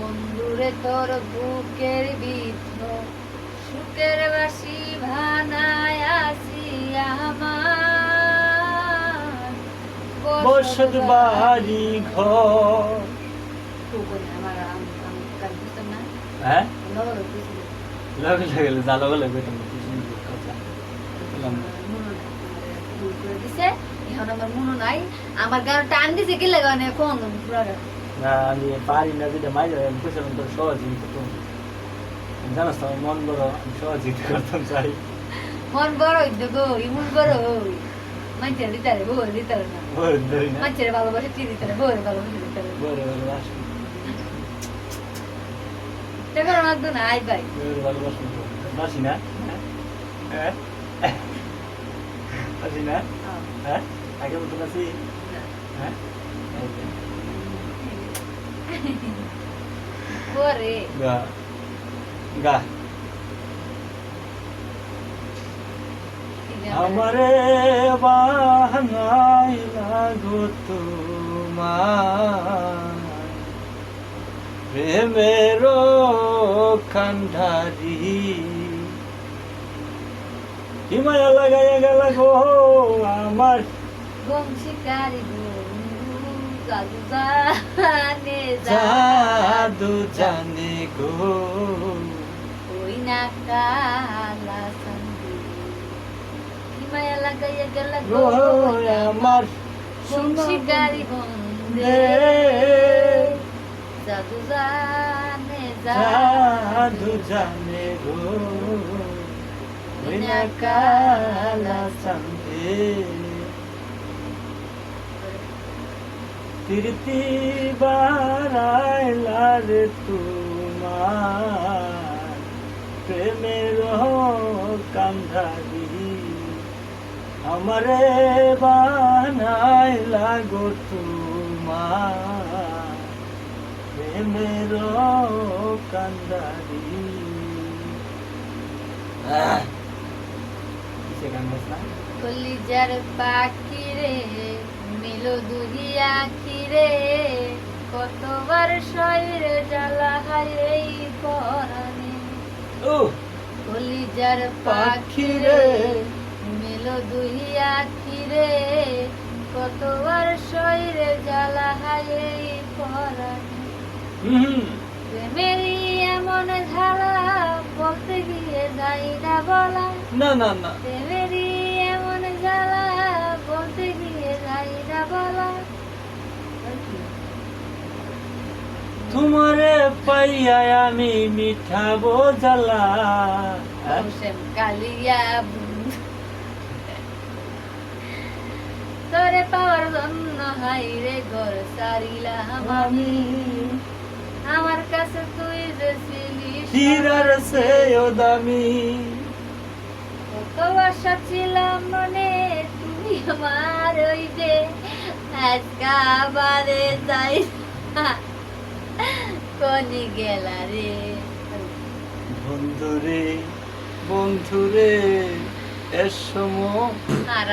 বন্ধুরে তোর বুকের ভিতর সুখের বাসি ভানায় আসি আমার বসত বাড়ি ঘর। আমার গান বুঝতাম না হ্যাঁ লগা লগ বুঝলি লগে লগে যা লগে লগে তুমি কি সুন্দর কথা বললাম না। মনে নাই ভুল করে দিছে এখন আমার মনে নাই আমার গান টান দিছে কি লাগানে কোন পুরা না আমি পারি না যেটা মাইরে আমি বুঝলাম তোর সহজই করতাম জানাস তো আমার মন বড় আমি সহজই করতাম চাই মন বড় হইতো গো ইমন বড় হই মানুষের দিতারে বউ দিতারে না বড় ধরি না মানুষের ভালোবাসা চিনি দিতারে বউ ভালোবাসা দিতারে বড় বড় আসি টাকার মাগতো না আই ভাই বড় ভালোবাসি বাসি না হ্যাঁ বাসি না হ্যাঁ আগে মতো বাসি হ্যাঁ পরে গা গা আমারে বাহানাইলা গো তোমার প্রেমের কান্ধারি হিমায়া লাগাইয়া গেল গো আমার বংশীকারী বন্ধু জাদু জানে জাদু জানে গো ওই না কালা সন্ধি হিমায়া লাগাইয়া গেল গো আমার বংশীকারী বন্ধে জাদু জানে জাদু জানে গো ওই না কালা সন্ধে তিরতি বারাইলার তোমার প্রেমের কান্ধারি আমারে বানাইলা গো তোমার প্রেমের কান্ধারি গান বাস না কলিজার পাখি রে মিলো দুহিয়া রে কতবার শরীরে জ্বালা হায় এই পরাণে ও কলিজার পাখি পাখি রে রে মিলো দুহিয়া রে কতবার শরীরে জ্বালা হায় এই পরাণে প্রেমেরই এমন ঝালা বলতে গিয়ে যাই না বলা না না না প্রেমেরই এমন জ্বালা বলতে গিয়ে যাই না বলা তোমারে পাইয়া আমি মিঠা বোঝালা হোসেন কালিয়া তোরে পাওয়ার জন্য হাইরে ঘর সারিলাম আমি আমার কাছে তুই যে ছিলি হীরার চেয়েও দামি কত আশা ছিলাম মনে তুমি আমার ওই যে আজকা বারে যাই কোনি গেলা রে বন্ধুরে বন্ধুরে এর সময় আর